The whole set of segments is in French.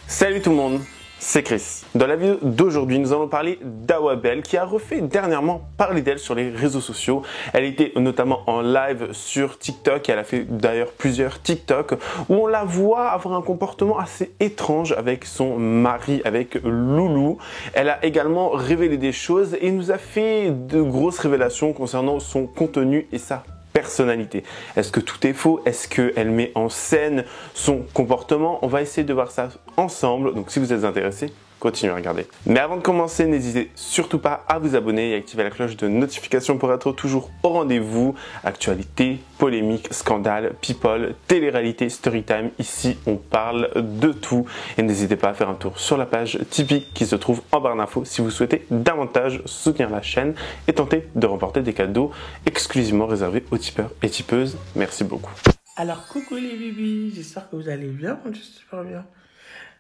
Salut tout le monde, c'est Chris. Dans la vidéo d'aujourd'hui, nous allons parler d'Awabel qui a refait dernièrement parler d'elle sur les réseaux sociaux. Elle était notamment en live sur TikTok et elle a fait d'ailleurs plusieurs TikTok où on la voit avoir un comportement assez étrange avec son mari, avec Loulou. Elle a également révélé des choses et nous a fait de grosses révélations concernant son contenu et sa personnalité. Est-ce que tout est faux? Est-ce qu'elle met en scène son comportement? On va essayer de voir ça ensemble. Donc si vous êtes intéressés, continuez à regarder. Mais avant de commencer, n'hésitez surtout pas à vous abonner et activer la cloche de notification pour être toujours au rendez-vous. Actualité, polémique, scandale, people, télé-réalité, storytime. Ici, on parle de tout. Et n'hésitez pas à faire un tour sur la page Tipeee qui se trouve en barre d'infos si vous souhaitez davantage soutenir la chaîne et tenter de remporter des cadeaux exclusivement réservés aux tipeurs et tipeuses. Merci beaucoup. Alors, coucou les bébés, j'espère que vous allez bien. Moi, je suis super bien.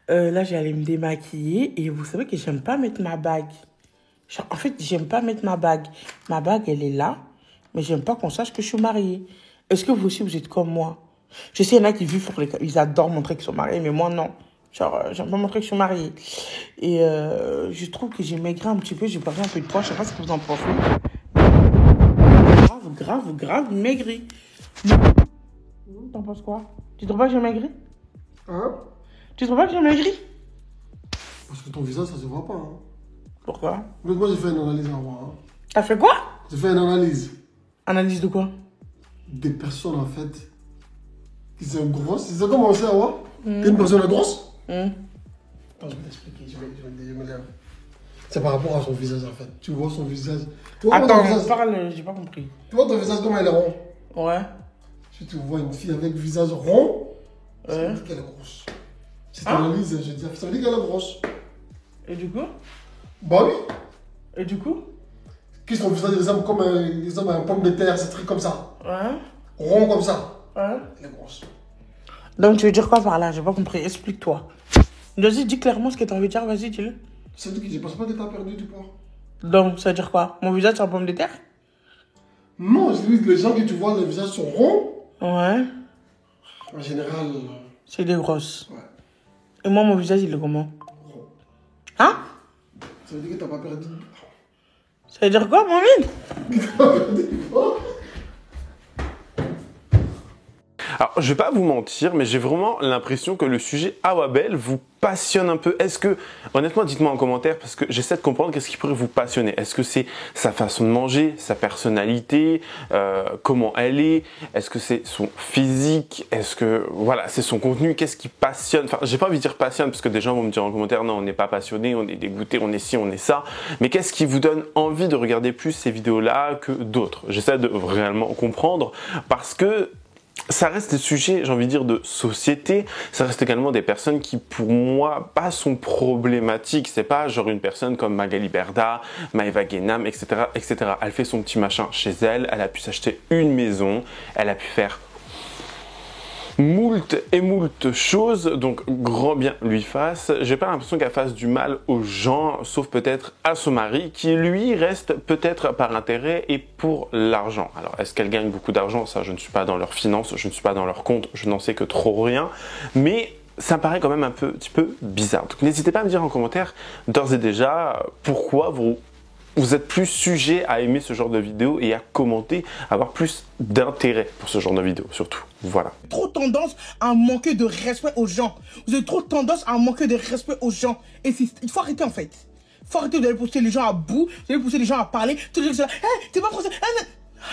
Là, j'allais me démaquiller et vous savez que j'aime pas mettre ma bague. Genre, en fait, j'aime pas mettre ma bague. Ma bague, elle est là, mais j'aime pas qu'on sache que je suis mariée. Est-ce que vous aussi, vous êtes comme moi? Je sais, il y en a qui vivent pour les... Ils adorent montrer qu'ils sont mariés, mais moi, non. Genre, j'aime pas montrer que je suis mariée. Et je trouve que j'ai maigri un petit peu, j'ai perdu un peu de poids, je sais pas ce que vous en pensez. Grave maigri. T'en penses quoi? Tu trouves pas que j'ai maigri? Hein? Tu trouves pas que j'ai maigri? Parce que ton visage, ça se voit pas. Hein. Pourquoi? Mais moi, j'ai fait une analyse avant. Hein. T'as fait quoi? J'ai fait une analyse. Analyse de quoi? Des personnes, en fait, qui sont grosses. C'est comment on sait, ouais? T'es une personne grosse? Attends, je vais t'expliquer. Je me lève. C'est par rapport à son visage, en fait. Tu vois son visage. Tu vois Attends, visage... parle, j'ai pas compris. Tu vois ton visage, comment il est rond? Ouais. Si tu vois une fille avec visage rond, ça Ouais. veut dire qu'elle est grosse. C'est ton analyse, je veux dire. Ça veut dire qu'elle est grosse. Et du coup? Bah oui. Et du coup? Qui son visage ressemble comme un pomme de terre, c'est truc comme ça. Ouais. Rond comme ça. Ouais. Elle est grosse. Donc tu veux dire quoi par là? J'ai pas compris, explique-toi. Vas-y, dis clairement ce que t'as envie de dire, vas-y, dis-le. Ça veut dire que je pense pas que t'as perdu du poids. Donc, ça veut dire quoi? Mon visage, c'est un pomme de terre? Non, je dis que les gens que tu vois, les visages sont ronds. Ouais. En général, C'est des grosses. ouais. Et moi, mon visage, il est comment? Rond. Hein? Ça veut dire que t'as pas perdu. Ça veut dire quoi, Mohamed? T'as pas perdu du poids. Alors, je vais pas vous mentir, mais j'ai vraiment l'impression que le sujet Awabel vous passionne un peu. Est-ce que, honnêtement, dites-moi en commentaire, parce que j'essaie de comprendre qu'est-ce qui pourrait vous passionner. Est-ce que c'est sa façon de manger, sa personnalité, comment elle est, est-ce que c'est son physique, est-ce que, voilà, c'est son contenu, qu'est-ce qui passionne? Enfin, j'ai pas envie de dire passionne, parce que des gens vont me dire en commentaire, non, on n'est pas passionné, on est dégoûté, on est ci, on est ça. Mais qu'est-ce qui vous donne envie de regarder plus ces vidéos-là que d'autres? J'essaie de réellement comprendre, parce que ça reste des sujets, j'ai envie de dire, de société. Ça reste également des personnes qui, pour moi, pas sont problématiques. C'est pas genre une personne comme Magali Berda, Maëva Guénam, etc., etc. Elle fait son petit machin chez elle. Elle a pu s'acheter une maison. Elle a pu faire moult et moult choses, donc grand bien lui fasse. J'ai pas l'impression qu'elle fasse du mal aux gens, sauf peut-être à son mari, qui lui reste peut-être par intérêt et pour l'argent. Alors, est-ce qu'elle gagne beaucoup d'argent? Ça, je ne suis pas dans leurs finances, je ne suis pas dans leurs comptes, je n'en sais que trop rien, mais ça me paraît quand même un petit peu bizarre. Donc n'hésitez pas à me dire en commentaire, d'ores et déjà, pourquoi vous êtes plus sujet à aimer ce genre de vidéo et à commenter, à avoir plus d'intérêt pour ce genre de vidéo, surtout. Voilà. Trop tendance à manquer de respect aux gens. Vous avez trop tendance à manquer de respect aux gens. Et il faut arrêter en fait. Il faut arrêter d'aller pousser les gens à bout, d'aller pousser les gens à parler. Tout le monde là, hey, t'es pas français.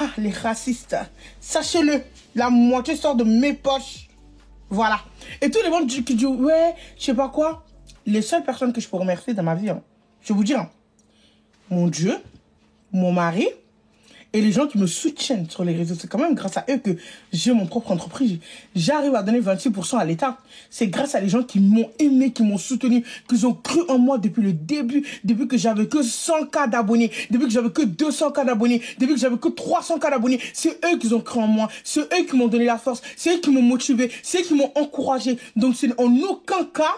Ah, les racistes. Sachez-le, la moitié sort de mes poches. Voilà. Et tous les gens qui disent, ouais, je sais pas quoi. Les seules personnes que je peux remercier dans ma vie, hein, je vais vous dire, hein, mon Dieu, mon mari et les gens qui me soutiennent sur les réseaux. C'est quand même grâce à eux que j'ai mon propre entreprise. J'arrive à donner 26% à l'État. C'est grâce à les gens qui m'ont aimé, qui m'ont soutenu, qui ont cru en moi depuis le début, depuis que j'avais que 100K d'abonnés, depuis que j'avais que 200K d'abonnés, depuis que j'avais que 300K d'abonnés. C'est eux qui ont cru en moi. C'est eux qui m'ont donné la force. C'est eux qui m'ont motivé. C'est eux qui m'ont encouragé. Donc c'est en aucun cas,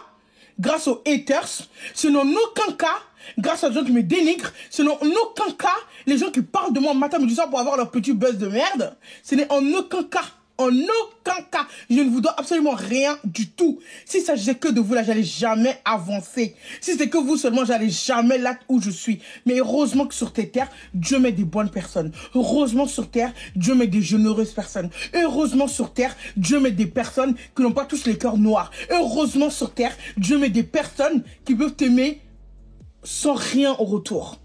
grâce aux haters, c'est en aucun cas grâce à des gens qui me dénigrent, ce n'est en aucun cas les gens qui parlent de moi matin, midi, soir pour avoir leur petit buzz de merde. Ce n'est en aucun cas En aucun cas, je ne vous dois absolument rien du tout. Si ça s'agissait que de vous, là, j'allais jamais avancer. Si c'était que vous seulement, j'allais jamais là où je suis. Mais heureusement que sur tes terres, Dieu met des bonnes personnes. Heureusement sur terre, Dieu met des généreuses personnes. Heureusement sur terre, Dieu met des personnes qui n'ont pas tous les cœurs noirs. Heureusement sur terre, Dieu met des personnes qui peuvent t'aimer sans rien au retour.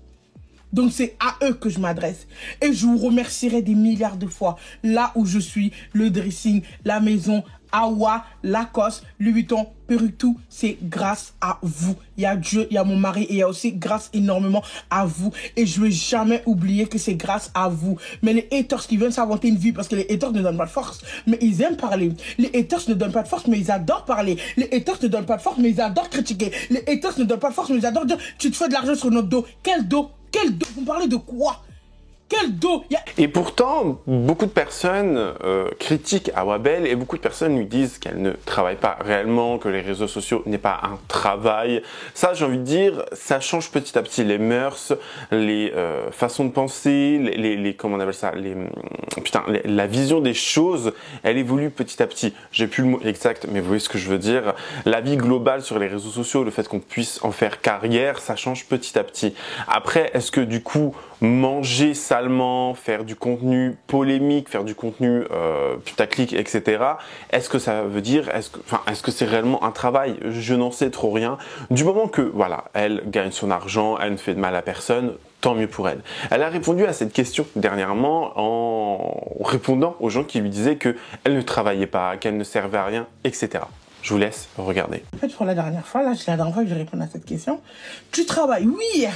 Donc c'est à eux que je m'adresse. Et je vous remercierai des milliards de fois. Là où je suis, le dressing, la maison, Awa, Lacoste, Louis Vuitton, perruque, tout, c'est grâce à vous. Il y a Dieu, il y a mon mari et il y a aussi grâce énormément à vous. Et je ne vais jamais oublier que c'est grâce à vous. Mais les haters qui viennent s'inventer une vie, parce que les haters ne donnent pas de force, mais ils aiment parler. Les haters ne donnent pas de force, mais ils adorent parler. Les haters ne donnent pas de force, mais ils adorent critiquer. Les haters ne donnent pas de force, mais ils adorent dire, tu te fais de l'argent sur notre dos. Quel dos? Quel dos? Vous me parlez de quoi? Quel dos? Et pourtant, beaucoup de personnes critiquent Awabel et beaucoup de personnes lui disent qu'elle ne travaille pas réellement, que les réseaux sociaux n'est pas un travail. Ça, j'ai envie de dire, ça change petit à petit les mœurs, les façons de penser, comment on appelle ça, la vision des choses, elle évolue petit à petit. J'ai plus le mot exact, mais vous voyez ce que je veux dire. La vie globale sur les réseaux sociaux, le fait qu'on puisse en faire carrière, ça change petit à petit. Après, est-ce que du coup, manger salement, faire du contenu polémique, faire du contenu putaclic, etc. Est-ce que ça veut dire, est-ce que c'est réellement un travail? Je n'en sais trop rien. Du moment que, voilà, elle gagne son argent, elle ne fait de mal à personne, tant mieux pour elle. Elle a répondu à cette question dernièrement en répondant aux gens qui lui disaient qu'elle ne travaillait pas, qu'elle ne servait à rien, etc. Je vous laisse regarder. En fait, pour la dernière fois, là, c'est la dernière fois que je réponds à cette question. Tu travailles, oui.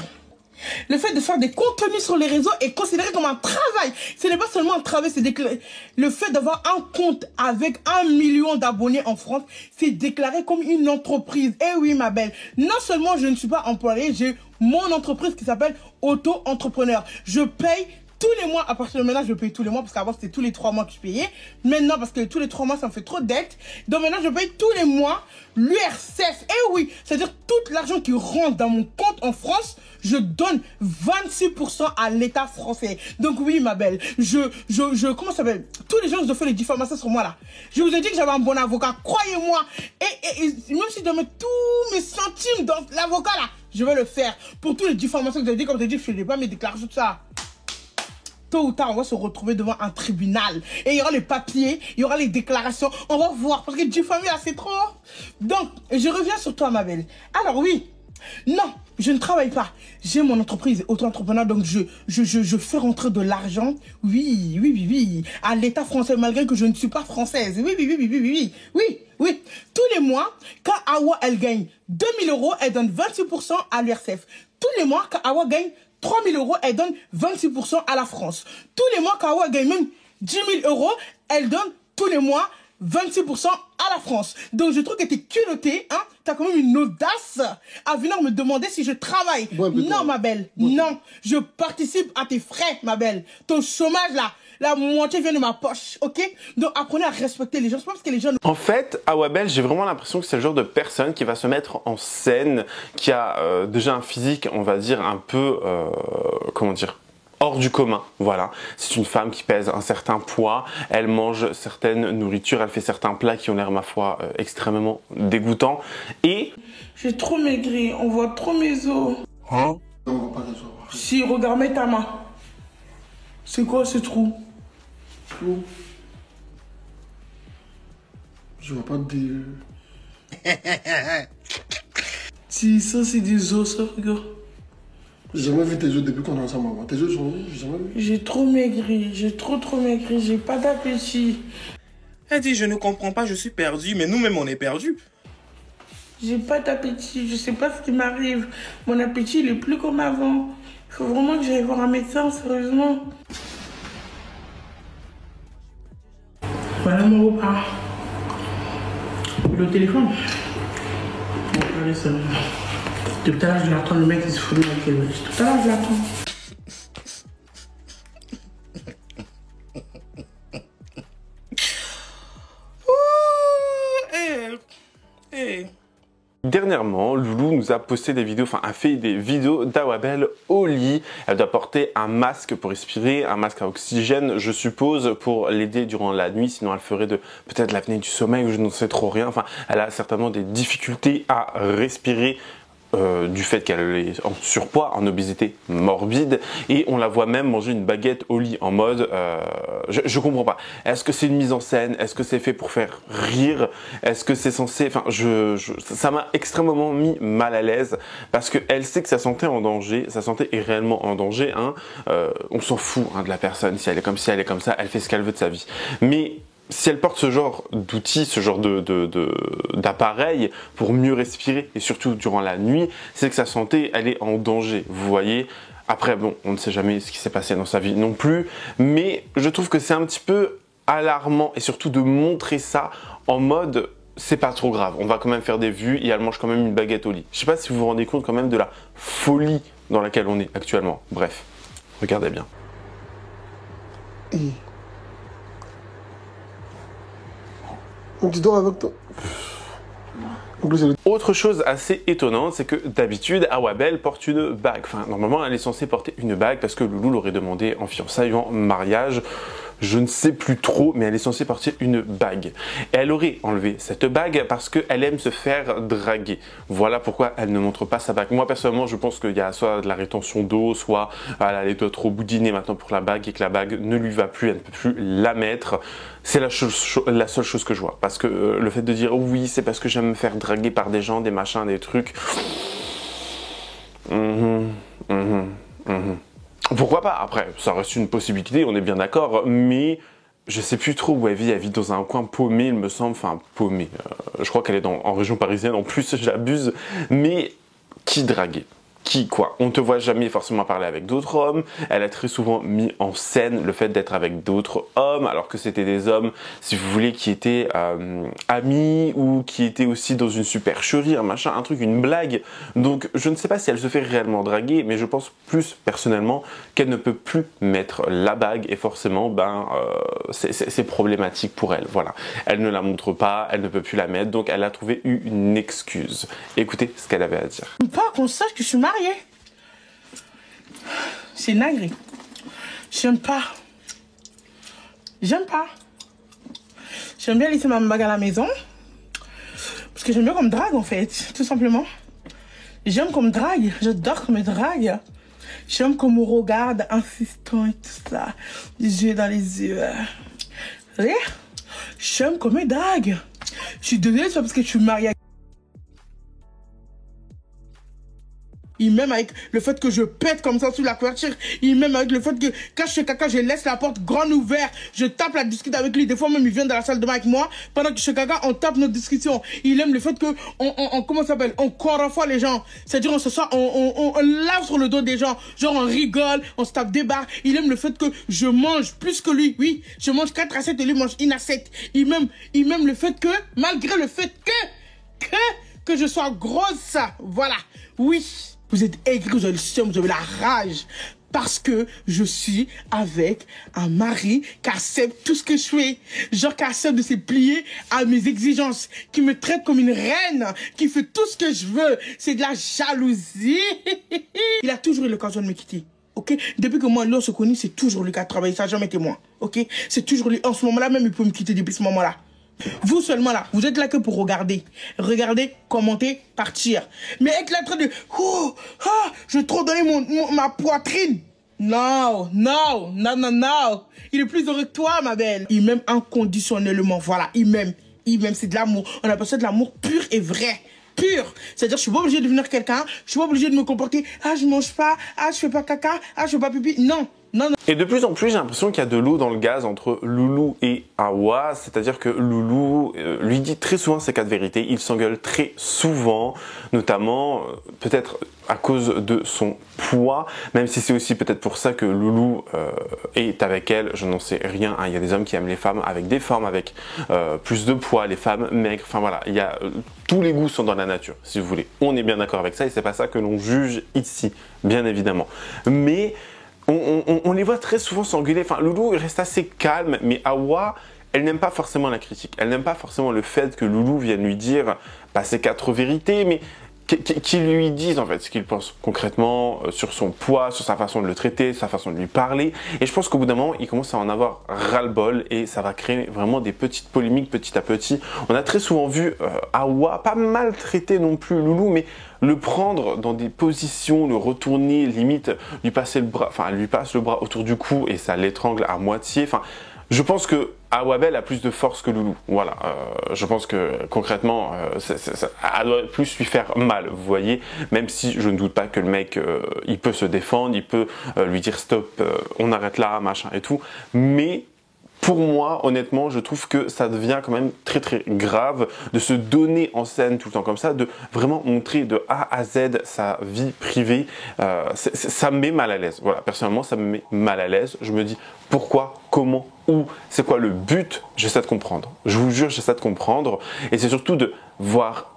Le fait de faire des contenus sur les réseaux est considéré comme un travail. Ce n'est pas seulement un travail, c'est déclaré. Le fait d'avoir un compte avec 1 million d'abonnés en France, c'est déclaré comme une entreprise. Eh oui, ma belle. Non seulement je ne suis pas employé, j'ai mon entreprise qui s'appelle auto-entrepreneur. Je paye tous les mois, à partir de maintenant, je paye tous les mois, parce qu'avant, c'était tous les 3 mois que je payais. Maintenant, parce que tous les 3 mois, ça me fait trop de dettes. Donc maintenant, je paye tous les mois l'URSSAF. Eh oui, c'est-à-dire tout l'argent qui rentre dans mon compte en France, je donne 26% à l'État français. Donc oui, ma belle, comment ça s'appelle? Tous les gens qui ont fait les diffamations sur moi, là. Je vous ai dit que j'avais un bon avocat, croyez-moi. Et même si je dois mettre tous mes centimes dans l'avocat, là, je vais le faire. Pour tous les diffamations que vous avez dit, comme je ai dit, je ne fais pas mes déclarations, tout ça. Tôt ou tard, on va se retrouver devant un tribunal. Et il y aura les papiers, il y aura les déclarations. On va voir, parce que diffamer, là, c'est trop. Donc, je reviens sur toi, ma belle. Alors oui, non, je ne travaille pas. J'ai mon entreprise auto-entrepreneur, donc je fais rentrer de l'argent. Oui, à l'État français, malgré que je ne suis pas française. Oui. Tous les mois, quand Awa, elle gagne 2000 €, elle donne 26% à l'URSSAF. Tous les mois, quand Awa gagne 3000 €, elle donne 26% à la France. Tous les mois, quand Awa gagne même 10 000 €, elle donne tous les mois 26% à la France. Donc je trouve que t'es culotté, hein. T'as quand même une audace à venir me demander si je travaille. Non, ma belle, non. Je participe à tes frais, ma belle. Ton chômage, là, la moitié vient de ma poche, ok? Donc apprenez à respecter les gens. C'est pas parce que les gens... En fait, Awabel, j'ai vraiment l'impression que c'est le genre de personne qui va se mettre en scène, qui a déjà un physique, on va dire, un peu, comment dire, hors du commun, voilà. C'est une femme qui pèse un certain poids, elle mange certaines nourritures, elle fait certains plats qui ont l'air, ma foi, extrêmement dégoûtants. Et... J'ai trop maigri, on voit trop mes os. Hein? Non, on voit pas les os. Si, regarde, mets ta main. C'est quoi ce trou? Trou? Je vois pas de... Si, ça c'est des os, ça, regarde. J'ai jamais vu tes os depuis qu'on est ensemble, maman. Tes os sont... J'ai jamais vu. J'ai trop maigri, j'ai trop maigri, j'ai pas d'appétit. Elle dit, je ne comprends pas, je suis perdue, mais nous-mêmes on est perdus. J'ai pas d'appétit, je sais pas ce qui m'arrive. Mon appétit, il est plus comme avant. Il faut vraiment que j'aille voir un médecin, sérieusement. Voilà mon repas. Le téléphone. Bon, allez, ça va. Tout à l'heure, je l'attends, le mec, il se fout de ma gueule. Tout à l'heure, je l'attends. Dernièrement, Loulou nous a posté des vidéos, enfin a fait des vidéos d'Awabel au lit. Elle doit porter un masque pour respirer, un masque à oxygène, je suppose, pour l'aider durant la nuit, sinon elle ferait de peut-être l'apnée du sommeil ou je ne sais trop rien. Enfin, elle a certainement des difficultés à respirer. Du fait qu'elle est en surpoids, en obésité morbide, et on la voit même manger une baguette au lit en mode je comprends pas. Est-ce que c'est une mise en scène? Est-ce que c'est fait pour faire rire? Est-ce que c'est censé... Enfin, ça m'a extrêmement mis mal à l'aise parce qu'elle sait que sa santé est en danger, sa santé est réellement en danger. Hein. On s'en fout de la personne, si elle est comme ci, elle est comme ça, elle fait ce qu'elle veut de sa vie. Mais si elle porte ce genre d'outils, ce genre d'appareil pour mieux respirer et surtout durant la nuit, c'est que sa santé, elle est en danger, vous voyez. Après, bon, on ne sait jamais ce qui s'est passé dans sa vie non plus, mais je trouve que c'est un petit peu alarmant et surtout de montrer ça en mode c'est pas trop grave, on va quand même faire des vues et elle mange quand même une baguette au lit. Je sais pas si vous vous rendez compte quand même de la folie dans laquelle on est actuellement. Bref, regardez bien. Tu dors avec toi. Autre chose assez étonnante, c'est que d'habitude, Awabel porte une bague. Enfin, normalement, elle est censée porter une bague parce que Loulou l'aurait demandé en fiançailles ou en mariage. Je ne sais plus trop, mais elle est censée porter une bague. Et elle aurait enlevé cette bague parce qu'elle aime se faire draguer. Voilà pourquoi elle ne montre pas sa bague. Moi, personnellement, je pense qu'il y a soit de la rétention d'eau, soit elle doit trop boudiner maintenant pour la bague et que la bague ne lui va plus, elle ne peut plus la mettre. C'est la seule chose que je vois. Parce que le fait de dire oh, oui, c'est parce que j'aime me faire draguer par des gens, des machins, des trucs. Pourquoi pas? Après, ça reste une possibilité, on est bien d'accord, mais je sais plus trop où elle vit. Elle vit dans un coin paumé, il me semble. Enfin, paumé. Je crois qu'elle est en région parisienne, en plus, j'abuse. Mais qui draguer? Qui quoi? On te voit jamais forcément parler avec d'autres hommes. Elle a très souvent mis en scène le fait d'être avec d'autres hommes, alors que c'était des hommes, si vous voulez, qui étaient amis ou qui étaient aussi dans une supercherie, un machin, un truc, une blague. Donc je ne sais pas si elle se fait réellement draguer, mais je pense plus personnellement qu'elle ne peut plus mettre la bague et forcément, c'est problématique pour elle. Voilà, elle ne la montre pas, elle ne peut plus la mettre, donc elle a trouvé une excuse. Écoutez ce qu'elle avait à dire. Pas qu'on sache que je suis mariée. C'est nagré. J'aime pas. J'aime pas. J'aime bien laisser ma bague à la maison. Parce que j'aime bien qu'on me drague en fait, tout simplement. J'aime qu'on me drague. J'adore qu'on me drague. J'aime qu'on me regarde insistant et tout ça. Les yeux dans les yeux. Vous voyez? J'aime qu'on me drague. Je suis désolée, c'est parce que je suis mariée. Il m'aime avec le fait que je pète comme ça sous la couverture. Il m'aime avec le fait que quand je fais caca, je laisse la porte grande ouverte. Je tape la discute avec lui. Des fois même, il vient dans la salle de bain avec moi. Pendant que je fais caca, on tape notre discussion. Il aime le fait que comment ça s'appelle? On coiffe les gens. C'est-à-dire, on se sort, on lave sur le dos des gens. Genre, on rigole, on se tape des barres. Il aime le fait que je mange plus que lui. Oui, je mange 4 assiettes et lui mange une assiette. Il m'aime le fait que, malgré le fait que je sois grosse, voilà. Oui. Vous êtes aigri, vous avez le seum, vous avez la rage. Parce que je suis avec un mari qui accepte tout ce que je fais. Genre qui accepte de se plier à mes exigences. Qui me traite comme une reine. Qui fait tout ce que je veux. C'est de la jalousie. Il a toujours eu l'occasion de me quitter. Ok? Depuis que moi, l'on se connaît, c'est toujours lui qui a travaillé. Ça n'a jamais été moi. Ok? C'est toujours lui. En ce moment-là, même, il peut me quitter depuis ce moment-là. Vous seulement là, vous êtes là que pour regarder. Regarder, commenter, partir. Mais être là en train de... Oh, ah, je vais trop donner ma poitrine. Non. Il est plus heureux que toi, ma belle. Il m'aime inconditionnellement. Voilà, il m'aime. C'est de l'amour. On appelle ça de l'amour pur et vrai. Pur. C'est-à-dire, je suis pas obligée de devenir quelqu'un. Je suis pas obligée de me comporter. Ah, je mange pas. Ah, je fais pas caca. Ah, je fais pas pipi. Non. Et de plus en plus, j'ai l'impression qu'il y a de l'eau dans le gaz entre Loulou et Awa. C'est-à-dire que Loulou lui dit très souvent ses cas de vérité. Il s'engueule très souvent, notamment peut-être à cause de son poids, même si c'est aussi peut-être pour ça que Loulou est avec elle. Je n'en sais rien. Hein. Il y a des hommes qui aiment les femmes avec des formes, avec plus de poids, les femmes maigres. Enfin voilà, il y a tous les goûts sont dans la nature, si vous voulez. On est bien d'accord avec ça et c'est pas ça que l'on juge ici, bien évidemment. Mais on les voit très souvent s'engueuler. Enfin, Loulou reste assez calme, mais Awa, elle n'aime pas forcément la critique. Elle n'aime pas forcément le fait que Loulou vienne lui dire ses 4 vérités, mais qu'il lui dise en fait ce qu'il pense concrètement sur son poids, sur sa façon de le traiter, sa façon de lui parler. Et je pense qu'au bout d'un moment, il commence à en avoir ras-le-bol et ça va créer vraiment des petites polémiques petit à petit. On a très souvent vu Awa pas mal traiter non plus Loulou, mais le prendre dans des positions, le retourner, limite lui passer le bras, enfin elle lui passe le bras autour du cou et ça l'étrangle à moitié. Enfin, je pense que Awabel a plus de force que Loulou. Voilà, je pense que concrètement, elle doit plus lui faire mal, vous voyez. Même si je ne doute pas que le mec, il peut se défendre, il peut lui dire stop, on arrête là, machin et tout. Mais pour moi, honnêtement, je trouve que ça devient quand même très très grave de se donner en scène tout le temps comme ça, de vraiment montrer de A à Z sa vie privée. Ça me met mal à l'aise. Voilà, personnellement, ça me met mal à l'aise. Je me dis pourquoi, comment, où, c'est quoi le but? J'essaie de comprendre. Je vous jure, j'essaie de comprendre. Et c'est surtout de voir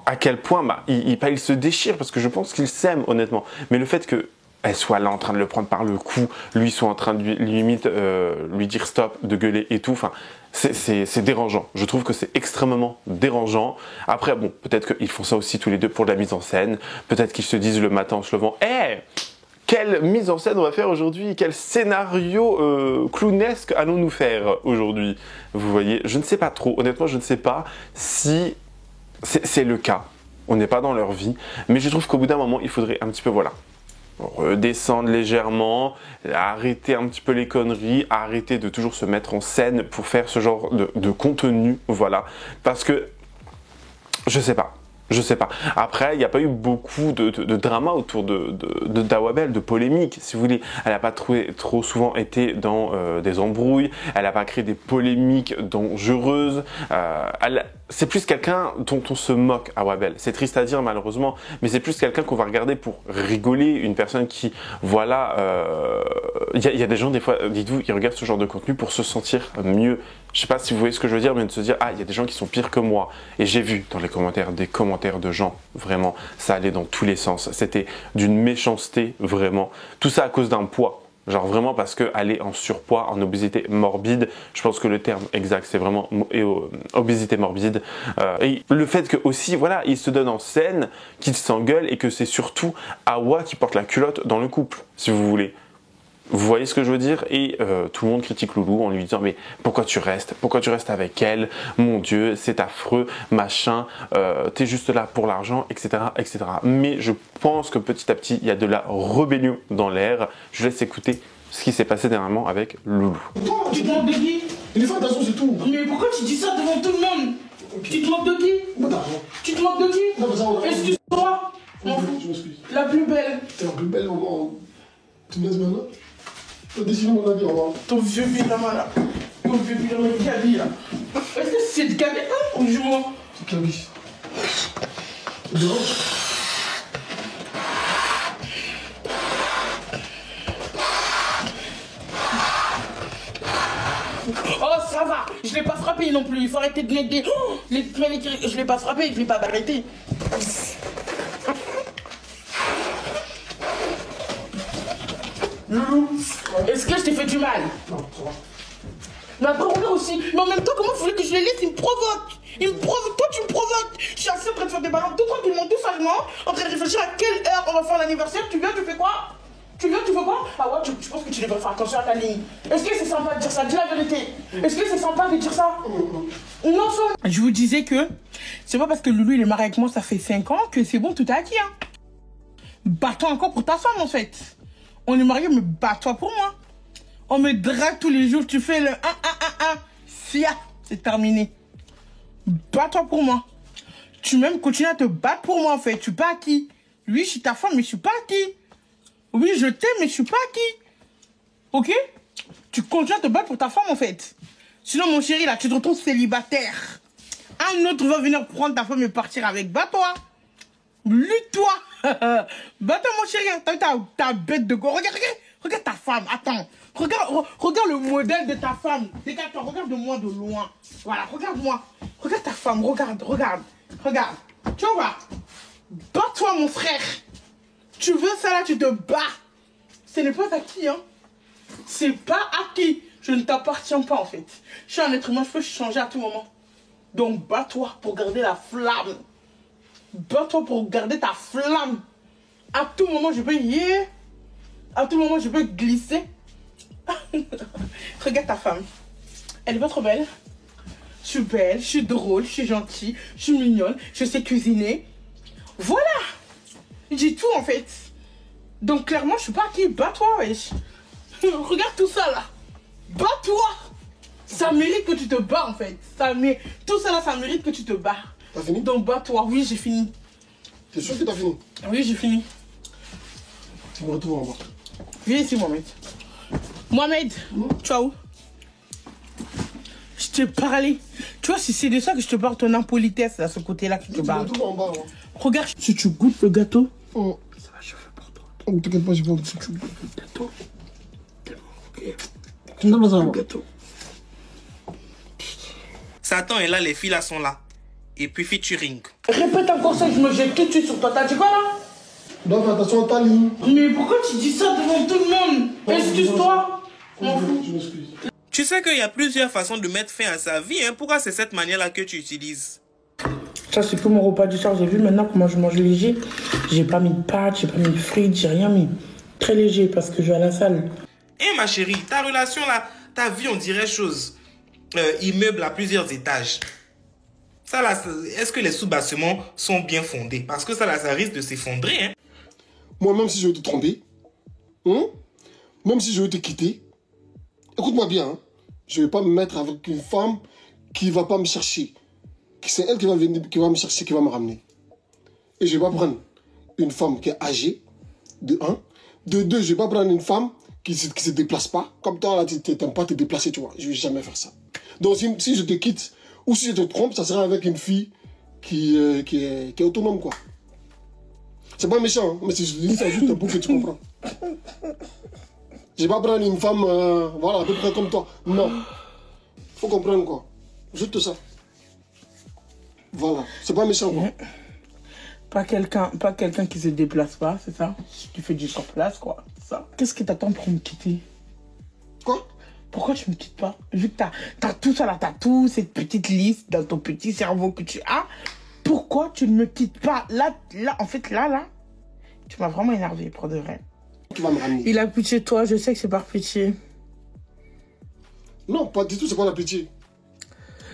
à quel point il se déchire parce que je pense qu'il s'aime honnêtement. Mais le fait que elle soit là en train de le prendre par le cou, lui soit en train de lui dire stop, de gueuler et tout. Enfin, c'est dérangeant. Je trouve que c'est extrêmement dérangeant. Après, bon, peut-être qu'ils font ça aussi tous les deux pour de la mise en scène. Peut-être qu'ils se disent le matin en se levant, quelle mise en scène on va faire aujourd'hui? Quel scénario clownesque allons-nous faire aujourd'hui? Vous voyez, je ne sais pas trop. Honnêtement, je ne sais pas si c'est le cas. On n'est pas dans leur vie. Mais je trouve qu'au bout d'un moment, il faudrait un petit peu, voilà, redescendre légèrement, arrêter un petit peu les conneries, arrêter de toujours se mettre en scène pour faire ce genre de contenu, voilà, parce que je sais pas. Après, il n'y a pas eu beaucoup de drama autour d'Awabel, de polémiques, si vous voulez. Elle n'a pas trop souvent été dans des embrouilles, elle n'a pas créé des polémiques dangereuses. C'est plus quelqu'un dont on se moque, Awabel. C'est triste à dire malheureusement, mais c'est plus quelqu'un qu'on va regarder pour rigoler. Une personne qui, voilà, il y a des gens des fois, dites-vous, qui regardent ce genre de contenu pour se sentir mieux. Je sais pas si vous voyez ce que je veux dire, mais de se dire, il y a des gens qui sont pires que moi. Et j'ai vu dans les commentaires des commentaires de gens, vraiment, ça allait dans tous les sens. C'était d'une méchanceté, vraiment. Tout ça à cause d'un poids. Genre vraiment parce qu'elle est en surpoids, en obésité morbide. Je pense que le terme exact, c'est vraiment obésité morbide. Et le fait que aussi, voilà, il se donne en scène, qu'il s'engueule et que c'est surtout Awa qui porte la culotte dans le couple, si vous voulez. Vous voyez ce que je veux dire? Et tout le monde critique Loulou en lui disant mais pourquoi tu restes avec elle? Mon Dieu, c'est affreux, machin, t'es juste là pour l'argent, etc., etc. Mais je pense que petit à petit, il y a de la rébellion dans l'air. Je laisse écouter ce qui s'est passé dernièrement avec Loulou. Tu te moques de qui? Il faut attention, c'est tout. Mais pourquoi tu dis ça devant tout le monde? Tu te moques de qui? Tu te moques de qui? Non, mais ça, on va... Excuse-toi. Je m'excuse. La plus belle. T'es la plus belle au... Tu me laisses maintenant? T'as décidé mon avis, au revoir. Ton vieux pyjama là. Ton vieux pyjama de Gabi là. Est-ce que c'est de Gabi hein? Ou du moins? C'est Gabi. Dehors. Oh ça va, je l'ai pas frappé non plus, il faut arrêter de mettre des... Oh, je l'ai pas frappé, je l'ai pas arrêté. Loulou, est-ce que je t'ai fait du mal? Non, ça va. Mais après regarde aussi, mais en même temps comment vous voulez que je les laisse? Il me provoque. Toi tu me provoques. Je suis assis en train de faire des ballons tout tranquillement, tout sagement, en train de réfléchir à quelle heure on va faire l'anniversaire. Tu viens, tu fais quoi? Tu viens, tu fais quoi? Ah ouais, tu penses que tu devrais faire attention à ta ligne. Est-ce que c'est sympa de dire ça? Dis la vérité. Est-ce que c'est sympa de dire ça? Non, ça. Je vous disais que c'est pas parce que Loulou il est marié avec moi, ça fait 5 ans, que c'est bon, tout est acquis. Hein. Bats-toi encore pour ta femme en fait. On est mariés, mais bats-toi pour moi. On me drague tous les jours, tu fais le 1, 1, 1, 1. Sia, c'est terminé. Bats-toi pour moi. Tu même continues à te battre pour moi en fait. Tu pas acquis. Lui, je suis ta femme, mais je suis pas acquis. Oui, je t'aime, mais je suis pas acquis. Ok? Tu continues à te battre pour ta femme, en fait. Sinon, mon chéri, là, tu te retrouves célibataire. Un autre va venir prendre ta femme et partir avec. Bats-toi. Lutte-toi. Bats-toi, mon chéri. T'as vu ta bête de go. Regarde ta femme. Attends. Regarde le modèle de ta femme. Regarde-toi. Regarde-moi de loin. Voilà, regarde-moi. Regarde ta femme. Regarde. Tu vois? Bats-toi, mon frère. Tu veux ça là, tu te bats. Ce n'est pas acquis, hein. C'est pas acquis. Je Je ne t'appartiens pas en fait. Je suis un être humain, je peux changer à tout moment. Donc bats-toi pour garder la flamme. Bats-toi pour garder ta flamme. À tout moment, je peux à tout moment, je peux glisser. Regarde ta femme. Elle est pas trop belle. Je suis belle, je suis drôle, je suis gentille, je suis mignonne, je sais cuisiner. Voilà. J'ai tout en fait. Donc clairement, je suis pas qui. Bats-toi, wesh. Regarde tout ça là. Bats-toi. Ça mérite que tu te bats en fait. Tout ça là, ça mérite que tu te bats. T'as fini? Donc bats-toi. Oui, j'ai fini. T'es sûr que t'as fini? Oui, j'ai fini. Tu me retrouves en bas. Viens ici, Mohamed. Mohamed, tu vas où? Je t'ai parlé. Tu vois, si c'est de ça que je te parle, ton impolitesse, à ce côté-là que je te Tu me parle. retrouves en bas. Moi. Regarde, si tu goûtes le gâteau, Oh. ça va chauffer pour toi. Oh, t'inquiète pas, j'ai pas si tu goûtes Le gâteau. Ok. tu me donnes ça, Le moi. gâteau. Satan est là, les filles là sont là. Et puis featuring. Répète encore ça, je me jette tout de suite sur toi. T'as dit quoi là? Donc, fais attention à ta ligne. Mais pourquoi tu dis ça devant tout le monde? Excuse-toi. Je m'excuse. Tu sais qu'il y a plusieurs façons de mettre fin à sa vie, hein. Pourquoi c'est cette manière-là que tu utilises? Ça, c'est que mon repas du soir. J'ai vu maintenant comment je mange léger. J'ai pas mis de pâtes, j'ai pas mis de frites, j'ai rien mis. Très léger parce que je vais à la salle. Eh ma chérie, ta relation là, ta vie on dirait chose. Immeuble à plusieurs étages. Ça là, est-ce que les sous-bassements sont bien fondés? Parce que ça là, ça risque de s'effondrer, hein. Moi, même si je vais te tromper, même si je vais te quitter, écoute-moi bien, hein, je vais pas me mettre avec une femme qui va pas me chercher. C'est elle qui va venir, qui va me chercher, qui va me ramener. Et je vais pas prendre une femme qui est âgée, de un. De deux, je vais pas prendre une femme qui se déplace pas. Comme toi, là, tu n'aimes pas te déplacer, tu vois. Je vais jamais faire ça. Donc, si je te quitte, ou si je te trompe, ça sera avec une fille qui est autonome, quoi. C'est pas méchant, hein, mais si je te dis ça juste pour que tu comprends. Je vais pas prendre une femme, voilà, à peu près comme toi. Non. Faut comprendre, quoi. Juste ça. Voilà. C'est pas méchant, quoi. Pas quelqu'un qui se déplace pas, c'est ça? Tu fais du sur place, quoi. Ça. Qu'est-ce que t'attends pour me quitter? Quoi? Pourquoi tu me quittes pas? Vu que t'as tout ça là, t'as tout cette petite liste dans ton petit cerveau que tu as. Pourquoi tu ne me quittes pas? Là, en fait, là, tu m'as vraiment énervé pour de vrai. Qui va me ramener? Il a pitié de toi, je sais que c'est par pitié. Non, pas du tout, c'est pas la pitié.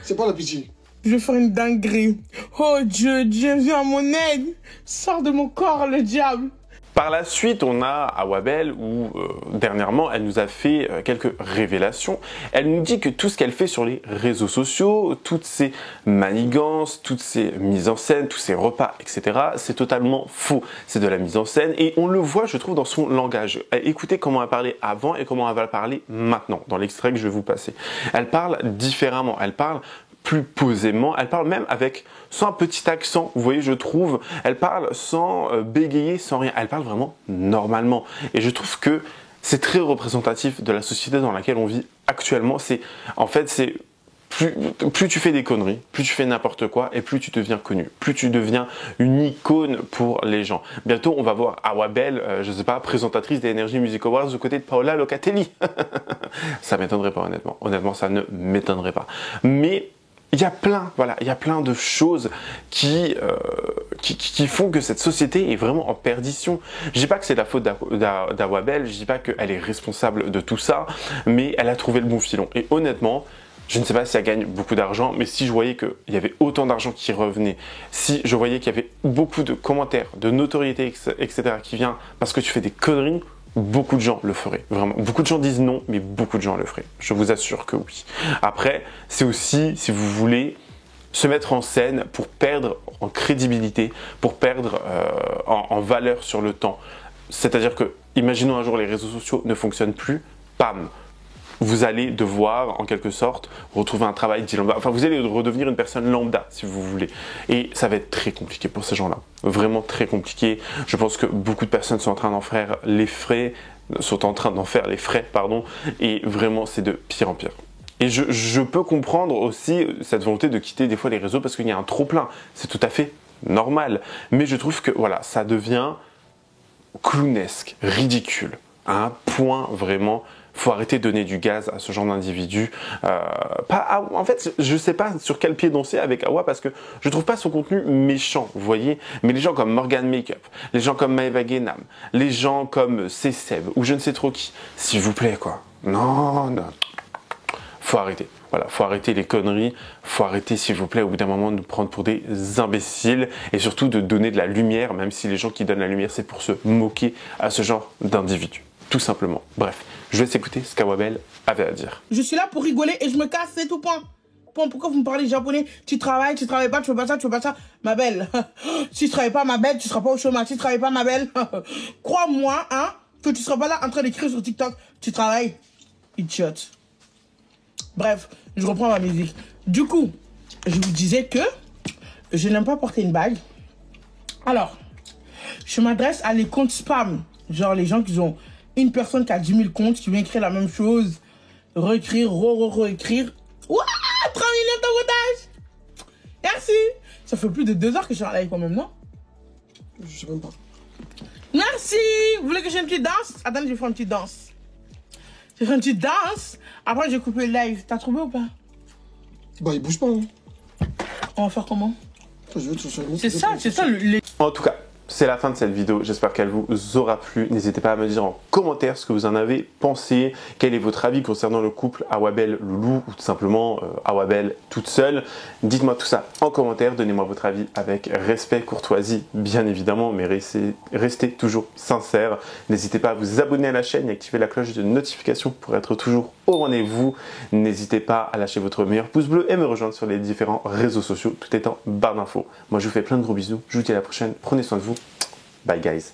C'est pas la pitié. Je vais faire une dinguerie. Oh Dieu, Dieu, viens à mon aide. Sors de mon corps, le diable. Par la suite, on a Awabel où dernièrement, elle nous a fait quelques révélations. Elle nous dit que tout ce qu'elle fait sur les réseaux sociaux, toutes ces manigances, toutes ces mises en scène, tous ces repas, etc., c'est totalement faux. C'est de la mise en scène et on le voit, je trouve, dans son langage. Écoutez comment elle parlait avant et comment elle va parler maintenant, dans l'extrait que je vais vous passer. Elle parle différemment, elle parle plus posément, elle parle même avec sans un petit accent, vous voyez, je trouve, elle parle sans bégayer, sans rien, elle parle vraiment normalement. Et je trouve que c'est très représentatif de la société dans laquelle on vit actuellement. En fait, c'est plus tu fais des conneries, plus tu fais n'importe quoi et plus tu deviens connu, plus tu deviens une icône pour les gens. Bientôt, on va voir Awabel, je sais pas, présentatrice des Energy Music Awards aux côtés de Paola Locatelli. Ça m'étonnerait pas, honnêtement. Honnêtement, ça ne m'étonnerait pas. Mais il y a plein de choses qui font que cette société est vraiment en perdition. Je dis pas que c'est la faute d'Awabel, je dis pas qu'elle est responsable de tout ça, mais elle a trouvé le bon filon. Et honnêtement, je ne sais pas si elle gagne beaucoup d'argent, mais si je voyais qu'il y avait autant d'argent qui revenait, si je voyais qu'il y avait beaucoup de commentaires, de notoriété, etc. qui vient parce que tu fais des conneries, beaucoup de gens le feraient, vraiment. Beaucoup de gens disent non, mais beaucoup de gens le feraient. Je vous assure que oui. Après, c'est aussi, si vous voulez, se mettre en scène pour perdre en crédibilité, pour perdre en valeur sur le temps. C'est-à-dire que, imaginons un jour les réseaux sociaux ne fonctionnent plus, pam, vous allez devoir, en quelque sorte, retrouver un travail dit lambda. Enfin, vous allez redevenir une personne lambda, si vous voulez. Et ça va être très compliqué pour ces gens-là. Vraiment très compliqué. Je pense que beaucoup de personnes sont en train d'en faire les frais, et vraiment, c'est de pire en pire. Et je peux comprendre aussi cette volonté de quitter des fois les réseaux parce qu'il y a un trop-plein. C'est tout à fait normal. Mais je trouve que, voilà, ça devient clownesque, ridicule, à un point vraiment faut arrêter de donner du gaz à ce genre d'individu. En fait, je sais pas sur quel pied danser avec Awa parce que je trouve pas son contenu méchant, vous voyez. Mais les gens comme Morgan Makeup, les gens comme Maeva Guénam, les gens comme Seb ou je ne sais trop qui, s'il vous plaît quoi. Non, non. Faut arrêter. Voilà, faut arrêter les conneries, faut arrêter s'il vous plaît au bout d'un moment de nous prendre pour des imbéciles et surtout de donner de la lumière, même si les gens qui donnent la lumière c'est pour se moquer à ce genre d'individus, tout simplement. Bref, je vais écouter ce qu'Awabel avait à dire. Je suis là pour rigoler et je me casse, c'est tout point. Pourquoi vous me parlez japonais? Tu travailles pas, tu fais pas ça, tu fais pas ça. Ma belle, si tu travailles pas, ma belle, tu seras pas au chômage. Si tu travailles pas, ma belle, crois-moi, hein, que tu seras pas là en train d'écrire sur TikTok. Tu travailles, idiot. Bref, je reprends ma musique. Du coup, je vous disais que je n'aime pas porter une bague. Alors, je m'adresse à les comptes spam. Genre les gens qui ont une personne qui a 10 000 comptes, qui vient écrire la même chose, réécrire, réécrire. Ouah, 30 millions de Merci. Ça fait plus de 2 heures que je suis en live quand même, non? Je sais même pas. Merci. Vous voulez que j'ai une petite danse? Attendez, je vais faire une petite danse. Je vais faire une petite danse. Après, j'ai coupé le live. T'as trouvé ou pas? Bah, il bouge pas. Hein. On va faire comment? C'est ça le... En tout cas, c'est la fin de cette vidéo, j'espère qu'elle vous aura plu. N'hésitez pas à me dire en commentaire ce que vous en avez pensé, quel est votre avis concernant le couple Awabel Loulou ou tout simplement Awabel toute seule. Dites-moi tout ça en commentaire, donnez-moi votre avis avec respect, courtoisie bien évidemment, mais restez toujours sincère. N'hésitez pas à vous abonner à la chaîne et activer la cloche de notification pour être toujours au rendez-vous. N'hésitez pas à lâcher votre meilleur pouce bleu et me rejoindre sur les différents réseaux sociaux, tout est en barre d'infos. Moi je vous fais plein de gros bisous, je vous dis à la prochaine, prenez soin de vous. Bye guys.